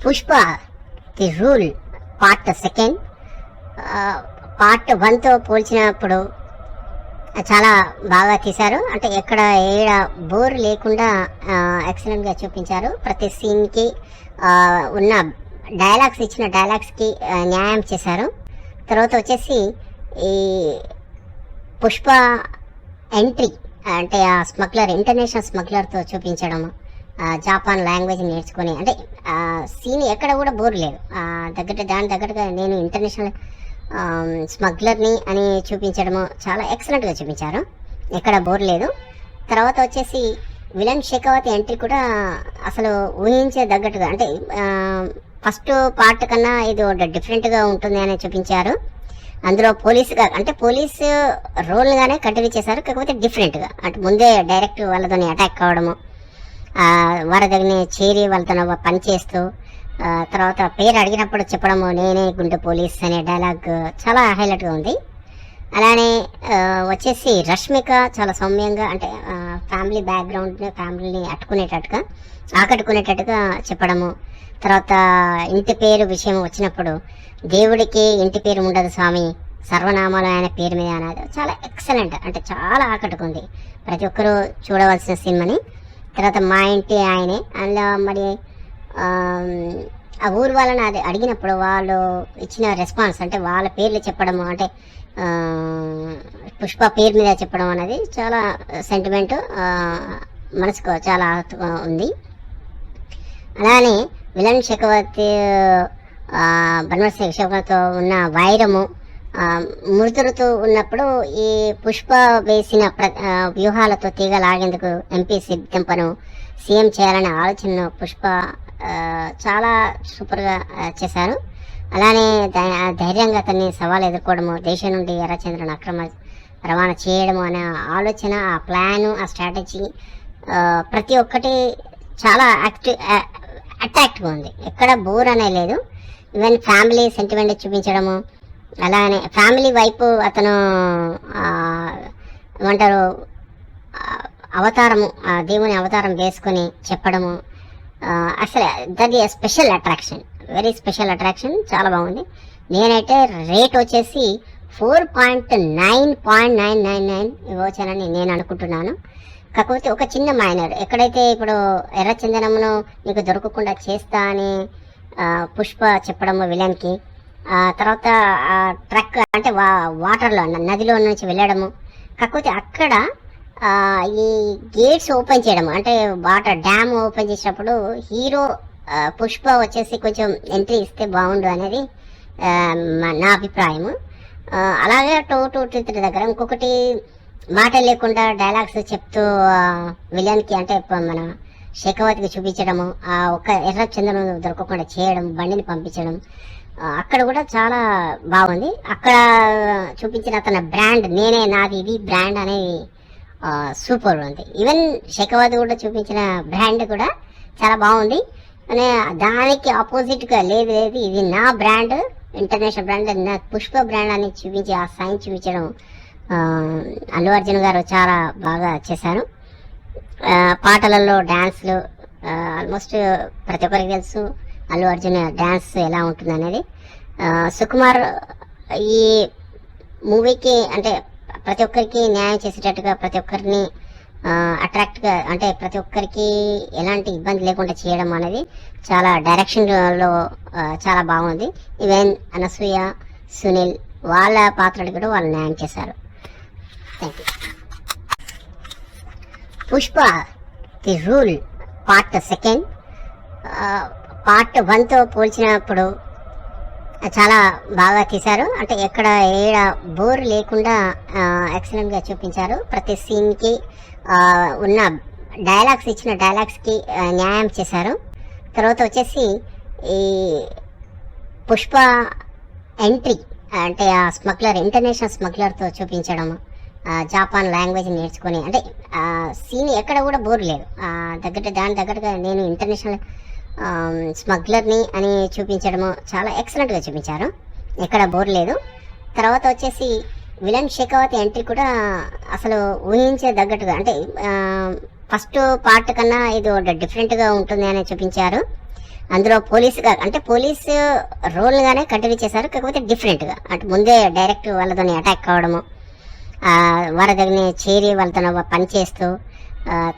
Pushpa the rule part second. Part 1తో పోల్చినప్పుడు చాలా బాగా తీశారు. అంటే ఎక్కడ ఏడ బోర్ లేకుండా ఎక్సలెంట్గా చూపించారు. ప్రతి సీన్కి ఉన్న డైలాగ్స్, ఇచ్చిన డైలాగ్స్కి న్యాయం చేశారు. తర్వాత వచ్చేసి ఈ పుష్ప ఎంట్రీ అంటే ఆ స్మగ్లర్, ఇంటర్నేషనల్ స్మగ్లర్తో చూపించడం, జపాన్ లాంగ్వేజ్ నేర్చుకొని, అంటే సీన్ ఎక్కడ కూడా బోర్ లేదు. దాని దగ్గరగా నేను ఇంటర్నేషనల్ స్మగ్లర్ని అని చూపించడము చాలా ఎక్సలెంట్గా చూపించారు, ఎక్కడ బోర్ లేదు. తర్వాత వచ్చేసి విలన్ షెకావతి ఎంట్రీ కూడా అసలు ఊహించే తగ్గట్టుగా, అంటే ఫస్ట్ పార్ట్ కన్నా ఇది డిఫరెంట్గా ఉంటుంది అని చూపించారు. అందులో పోలీసుగా, అంటే పోలీసు రోల్గానే కంటిన్యూ చేశారు, కాకపోతే డిఫరెంట్గా. అంటే ముందే డైరెక్ట్ వాళ్ళతో అటాక్ కావడము, వారి దగ్గర చేరి వాళ్ళతో పని చేస్తూ, తర్వాత పేరు అడిగినప్పుడు చెప్పడము నేనే గుండె పోలీస్ అనే డైలాగ్ చాలా హైలైట్గా ఉంది. అలానే వచ్చేసి రష్మిక చాలా సౌమ్యంగా, అంటే ఫ్యామిలీ బ్యాక్గ్రౌండ్, ఫ్యామిలీని ఆకట్టుకునేటట్టుగా చెప్పడము. తర్వాత ఇంటి పేరు విషయం వచ్చినప్పుడు దేవుడికి ఇంటి పేరు ఉండదు స్వామి, సర్వనామాలు ఆయన పేరు మీద అనేది చాలా ఎక్సలెంట్, అంటే చాలా ఆకట్టుకుంది. ప్రతి ఒక్కరూ చూడవలసిన సినిమాని. తర్వాత మా ఇంటి ఆయనే, అందులో మరి ఆ ఊరు వాళ్ళని అది అడిగినప్పుడు వాళ్ళు ఇచ్చిన రెస్పాన్స్, అంటే వాళ్ళ పేర్లు చెప్పడము, అంటే పుష్ప పేరు మీద చెప్పడం అనేది చాలా సెంటిమెంట్, మనసుకు చాలా ఉంది. అలానే విలన్ షెకావతి షెకావతితో ఉన్న వైరము, మృతుడుతూ ఉన్నప్పుడు ఈ పుష్ప వేసిన వ్యూహాలతో తీగలాగేందుకు ఎంపీ సిద్ధింపను సీఎం చేయాలనే ఆలోచనను పుష్ప చాలా సూపర్గా చేశారు. అలానే ధైర్యంగా అతన్ని సవాలు ఎదుర్కోవడము, దేశం నుండి ఎర్రచంద్రను అక్రమ రవాణా చేయడము అనే ఆలోచన, ఆ ప్లాను, ఆ స్ట్రాటజీ ప్రతి ఒక్కటి చాలా అట్రాక్ట్గా ఉంది, ఎక్కడ బోర్ అనే లేదు. ఈవెన్ ఫ్యామిలీ సెంటిమెంట్ చూపించడము, అలానే ఫ్యామిలీ వైపు అతను ఏమంటారు అవతారము, దేవుని అవతారం వేసుకొని చెప్పడము, అసలు that is special attraction, very special attraction, చాలా బాగుంది. నేనైతే రేట్ వచ్చేసి 4.999 ఇవ్వచ్చానని నేను అనుకుంటున్నాను. కాకపోతే ఒక చిన్న మైనర్, ఎక్కడైతే ఇప్పుడు ఎర్రచందనమును నీకు దొరకకుండా చేస్తా అని పుష్ప చెప్పడము విలన్కి, తర్వాత ట్రక్ అంటే వాటర్లో, నదిలో నుంచి వెళ్ళడము, కాకపోతే అక్కడ ఈ గేట్స్ ఓపెన్ చేయడం, అంటే వాటర్ డ్యామ్ ఓపెన్ చేసినప్పుడు హీరో పుష్ప వచ్చేసి కొంచెం ఎంట్రీ ఇస్తే బాగుండు అనేది నా అభిప్రాయము. అలాగే 2-3 దగ్గర ఇంకొకటి మాట లేకుండా డైలాగ్స్ చెప్తూ విలన్కి, అంటే మన షెకావతికి చూపించడము, ఆ ఒక్క ఎర్రచందనం దొరకకుండా చేయడం, బండిని పంపించడం, అక్కడ కూడా చాలా బాగుంది. అక్కడ చూపించిన అతని బ్రాండ్, నేనే నాది ఇది బ్రాండ్ అనేది సూపర్ ఉంది. ఈవెన్ షెకావతి కూడా చూపించిన బ్రాండ్ కూడా చాలా బాగుంది. అనే దానికి ఆపోజిట్గా లేదు ఇది నా బ్రాండ్, ఇంటర్నేషనల్ బ్రాండ్, నా పుష్ప బ్రాండ్ అని చూపించి ఆ సైన్ చూపించడం అల్లు అర్జున్ గారు చాలా బాగా చేశారు. పాటలలో డ్యాన్స్లు ఆల్మోస్ట్ ప్రతి ఒక్కరికి తెలుసు అల్లు అర్జున్ డ్యాన్స్ ఎలా ఉంటుంది అనేది. సుకుమార్ ఈ మూవీకి అంటే ప్రతి ఒక్కరికి న్యాయం చేసేటట్టుగా, ప్రతి ఒక్కరిని అట్రాక్ట్గా, అంటే ప్రతి ఒక్కరికి ఎలాంటి ఇబ్బంది లేకుండా చేయడం అనేది చాలా డైరెక్షన్లో చాలా బాగుంది. ఈవెన్ అనసూయ, సునీల్ వాళ్ళ పాత్రలు కూడా వాళ్ళు న్యాయం చేశారు. Thank you. Pushpa the rule part second. Part 1తో పోల్చినప్పుడు చాలా బాగా తీశారు. అంటే ఎక్కడ ఏడ బోర్ లేకుండా ఎక్సలెంట్గా చూపించారు. ప్రతి సీన్కి ఉన్న డైలాగ్స్, ఇచ్చిన డైలాగ్స్కి న్యాయం చేశారు. తర్వాత వచ్చేసి ఈ పుష్ప ఎంట్రీ అంటే ఆ స్మగ్లర్, ఇంటర్నేషనల్ స్మగ్లర్తో చూపించడం, జపాన్ లాంగ్వేజ్ నేర్చుకొని, అంటే సీన్ ఎక్కడ కూడా బోర్ లేదు. దాని దగ్గరగా నేను ఇంటర్నేషనల్ స్మగ్లర్ని అని చూపించడము చాలా ఎక్సలెంట్గా చూపించారు, ఎక్కడ బోర్ లేదు. తర్వాత వచ్చేసి విలన్ షెకావతి ఎంట్రీ కూడా అసలు ఊహించే తగ్గట్టుగా, అంటే ఫస్ట్ పార్ట్ కన్నా ఇది డిఫరెంట్గా ఉంటుంది అని చూపించారు. అందులో పోలీసుగా అంటే పోలీసు రోల్గానే కంటిన్యూ చేశారు, కాకపోతే డిఫరెంట్గా. అంటే ముందే డైరెక్ట్ వాళ్ళతో అటాక్ కావడము, వాళ్ళ దగ్గర చేరి వాళ్ళతో పని చేస్తూ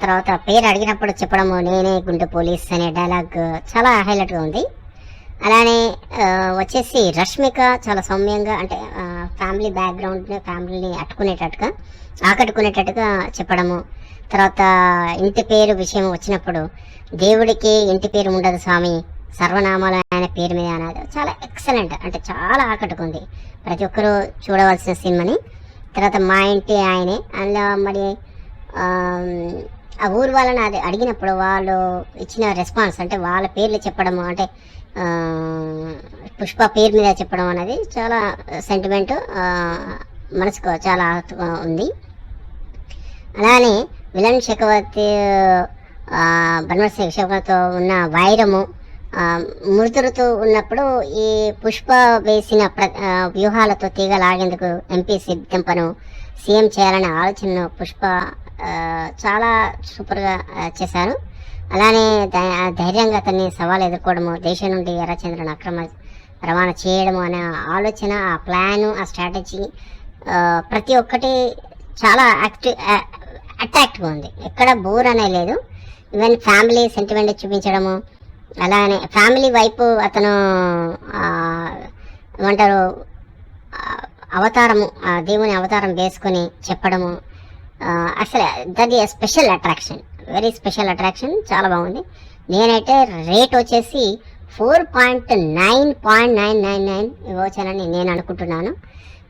తర్వాత పేరు అడిగినప్పుడు చెప్పడము నేనే గుండె పోలీస్ అనే డైలాగ్ చాలా హైలైట్గా ఉంది. అలానే వచ్చేసి రష్మిక చాలా సౌమ్యంగా అంటే ఫ్యామిలీ బ్యాక్గ్రౌండ్ ఫ్యామిలీని ఆకట్టుకునేటట్టుగా చెప్పడము. తర్వాత ఇంటి పేరు విషయం వచ్చినప్పుడు దేవుడికి ఇంటి పేరు ఉండదు స్వామి, సర్వనామాలు ఆయన పేరు మీద అనేది చాలా ఎక్సలెంట్, అంటే చాలా ఆకట్టుకుంది. ప్రతి ఒక్కరూ చూడవలసిన సినిమాని. తర్వాత మా ఇంటి ఆయనే అందులో మరి ఆ ఊరు వాళ్ళని అది అడిగినప్పుడు వాళ్ళు ఇచ్చిన రెస్పాన్స్ అంటే వాళ్ళ పేర్లు చెప్పడము, అంటే పుష్ప పేరు మీద చెప్పడం అనేది చాలా సెంటిమెంట్, మనసుకు చాలా ఉంది. అలానే విలన్ శేఖవతి బన్వర్సింగ్ శేఖవతితో ఉన్న వైరము మృతురుతూ ఉన్నప్పుడు ఈ పుష్ప వేసిన వ్యూహాలతో తీగలాగేందుకు ఎంపీ సిద్ధింపను సీఎం చేయాలనే ఆలోచనను పుష్ప చాలా సూపర్గా చేశారు. అలానే ధైర్యంగా అతన్ని సవాలు ఎదుర్కోవడము, దేశం నుండి ఎర్రచంద్రను అక్రమ రవాణా చేయడము అనే ఆలోచన, ఆ ప్లాను, ఆ స్ట్రాటజీ ప్రతి ఒక్కటి చాలా అట్రాక్ట్గా ఉంది. ఎక్కడ బోర్ అనే లేదు. ఈవెన్ ఫ్యామిలీ సెంటిమెంట్ చూపించడము, అలానే ఫ్యామిలీ వైపు అతను ఏమంటారు అవతారము, దేవుని అవతారం వేసుకొని చెప్పడము, అసలు that is special attraction, very special attraction, చాలా బాగుంది. నేనైతే రేట్ వచ్చేసి 4.999 ఇవ్వచ్చానని నేను అనుకుంటున్నాను.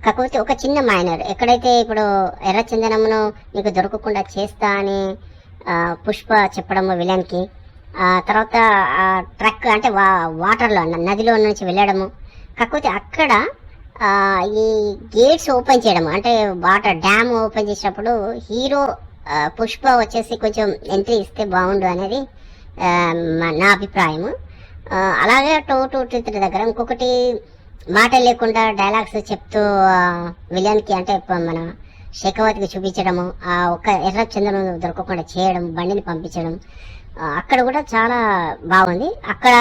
కాకపోతే ఒక చిన్న మైనర్, ఎక్కడైతే ఇప్పుడు ఎర్రచందనమును నీకు దొరకకుండా చేస్తా అని పుష్ప చెప్పడము విలన్కి, తర్వాత ట్రక్ అంటే వాటర్లో నదిలో నుంచి వెళ్ళడము, కాకపోతే అక్కడ ఈ గేట్స్ ఓపెన్ చేయడం అంటే వాటర్ డ్యామ్ ఓపెన్ చేసినప్పుడు హీరో పుష్ప వచ్చేసి కొంచెం ఎంట్రీ ఇస్తే బాగుండు అనేది నా అభిప్రాయము. అలాగే 2-3 దగ్గర ఇంకొకటి మాట లేకుండా డైలాగ్స్ చెప్తూ విలన్కి అంటే మన శేఖవతికి చూపించడము, ఆ ఒక్క ఎర్రచందనం దొరకకుండా చేయడం, బండిని పంపించడం, అక్కడ కూడా చాలా బాగుంది. అక్కడ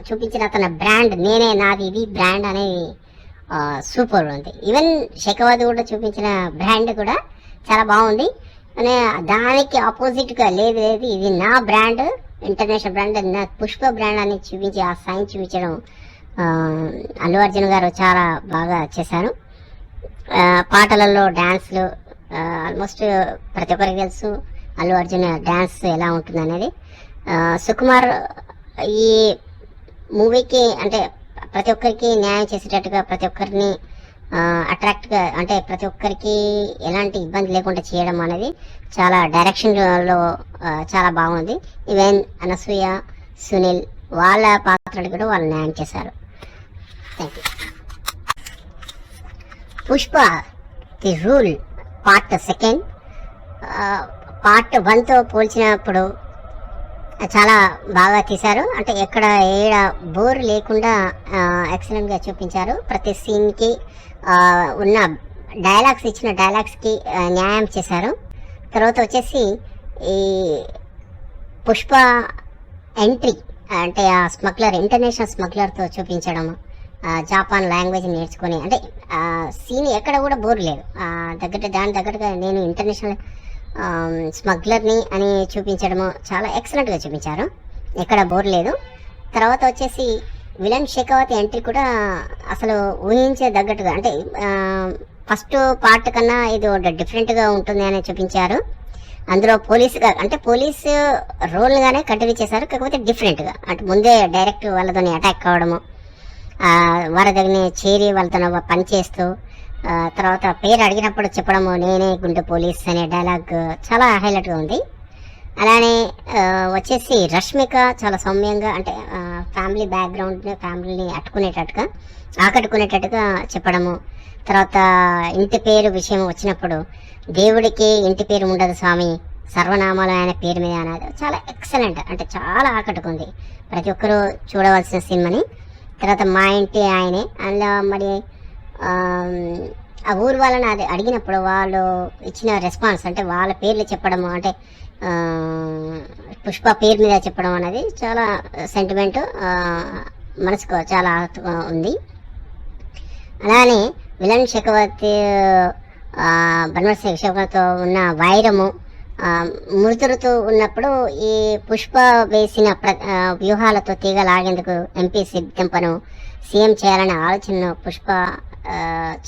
చూపించిన అతని బ్రాండ్ నేనే నాది ఇది బ్రాండ్ అనేది సూపర్ ఉంది. ఈవెన్ శేఖవతి కూడా చూపించిన బ్రాండ్ కూడా చాలా బాగుంది. అనే దానికి ఆపోజిట్గా లేదు ఇది నా బ్రాండ్, ఇంటర్నేషనల్ బ్రాండ్, నా పుష్ప బ్రాండ్ అని చూపించి ఆ సైన్ చూపించడం అల్లు అర్జున్ గారు చాలా బాగా చేశారు. పాటలలో డ్యాన్స్లు ఆల్మోస్ట్ ప్రతి ఒక్కరికి తెలుసు అల్లు అర్జున్ డ్యాన్స్ ఎలా ఉంటుంది అనేది. సుకుమార్ ఈ మూవీకి అంటే ప్రతి ఒక్కరికి న్యాయం చేసేటట్టుగా, ప్రతి ఒక్కరిని అట్రాక్ట్గా అంటే ప్రతి ఒక్కరికి ఎలాంటి ఇబ్బంది లేకుండా చేయడం అనేది చాలా డైరెక్షన్లో చాలా బాగుంది. ఈవెన్ అనసూయ, సునీల్ వాళ్ళ పాత్రలు కూడా వాళ్ళు న్యాయం చేశారు. Thank you. Pushpa the rule part 2 part 1తో పోల్చినప్పుడు చాలా బాగా తీశారు. అంటే ఎక్కడ ఏడ బోర్ లేకుండా ఎక్సలెంట్గా చూపించారు. ప్రతి సీన్కి ఉన్న డైలాగ్స్ ఇచ్చిన డైలాగ్స్కి న్యాయం చేశారు. తర్వాత వచ్చేసి ఈ పుష్ప ఎంట్రీ అంటే ఆ స్మగ్లర్, ఇంటర్నేషనల్ స్మగ్లర్తో చూపించడం, జపాన్ లాంగ్వేజ్ నేర్చుకొని అంటే సీన్ ఎక్కడ కూడా బోర్ లేదు. దాని దగ్గరగా నేను ఇంటర్నేషనల్ స్మగ్లర్ని అని చూపించడము చాలా ఎక్సలెంట్గా చూపించారు, ఎక్కడ బోర్ లేదు. తర్వాత వచ్చేసి విలన్ శేఖవతి ఎంట్రీ కూడా అసలు ఊహించే తగ్గట్టుగా అంటే ఫస్ట్ పార్ట్ కన్నా ఇది డిఫరెంట్గా ఉంటుంది అని చూపించారు. అందులో పోలీసుగా అంటే పోలీసు రోల్గానే కంటిన్యూ చేశారు, కాకపోతే డిఫరెంట్గా. అంటే ముందే డైరెక్ట్ వాళ్ళతో అటాక్ కావడము, వాళ్ళ దగ్గర చేరి వాళ్ళతో పని చేస్తూ తర్వాత పేరు అడిగినప్పుడు చెప్పడము నేనే గుండె పోలీస్ అనే డైలాగ్ చాలా హైలైట్గా ఉంది. అలానే వచ్చేసి రష్మిక చాలా సౌమ్యంగా అంటే ఫ్యామిలీ బ్యాక్గ్రౌండ్ ఫ్యామిలీని ఆకట్టుకునేటట్టుగా చెప్పడము. తర్వాత ఇంటి పేరు విషయం వచ్చినప్పుడు దేవుడికి ఇంటి పేరు ఉండదు స్వామి, సర్వనామాలు ఆయన పేరు మీద అనేది చాలా ఎక్సలెంట్, అంటే చాలా ఆకట్టుకుంది. ప్రతి ఒక్కరూ చూడవలసిన సినిమాని. తర్వాత మా ఇంటి ఆయనే అందులో మరి ఆ ఊరు వాళ్ళని అది అడిగినప్పుడు వాళ్ళు ఇచ్చిన రెస్పాన్స్ అంటే వాళ్ళ పేర్లు చెప్పడము, అంటే ఆ, పుష్ప పేరు మీద చెప్పడం అనేది చాలా సెంటిమెంట్, మనసుకు చాలా హత్తుగా ఉంది. అలానే విలన్ చక్రవర్తి బన్వర్సింగ్ చక్రవర్తితో ఉన్న వైరము మృతులతో ఉన్నప్పుడు ఈ పుష్ప వేసిన వ్యూహాలతో తీగలాగేందుకు ఎంపీ సిద్దింపను సీఎం చేయాలనే ఆలోచనను పుష్ప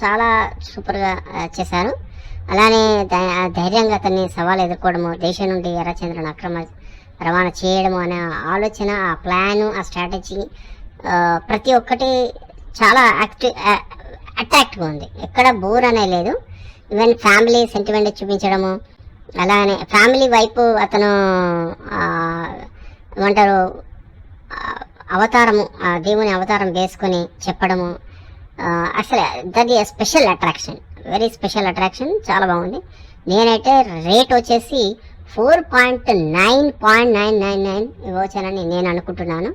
చాలా సూపర్గా చేశారు. అలానే ధైర్యంగా అతన్ని సవాలు ఎదుర్కోవడము, దేశం నుండి ఎర్రచంద్రుని అక్రమ రవాణా చేయడము అనే ఆలోచన, ఆ ప్లాను, ఆ స్ట్రాటజీ ప్రతి ఒక్కటి చాలా అట్రాక్ట్గా ఉంది. ఎక్కడ బోర్ అనే లేదు. ఈవెన్ ఫ్యామిలీ సెంటిమెంట్ చూపించడము, అలానే ఫ్యామిలీ వైపు అతను ఏమంటారు అవతారము, దేవుని అవతారం వేసుకొని చెప్పడము, అసలు that is special attraction, very special attraction, చాలా బాగుంది. నేనైతే రేట్ వచ్చేసి 4.9.999 ఇవ్వచ్చానని నేను అనుకుంటున్నాను.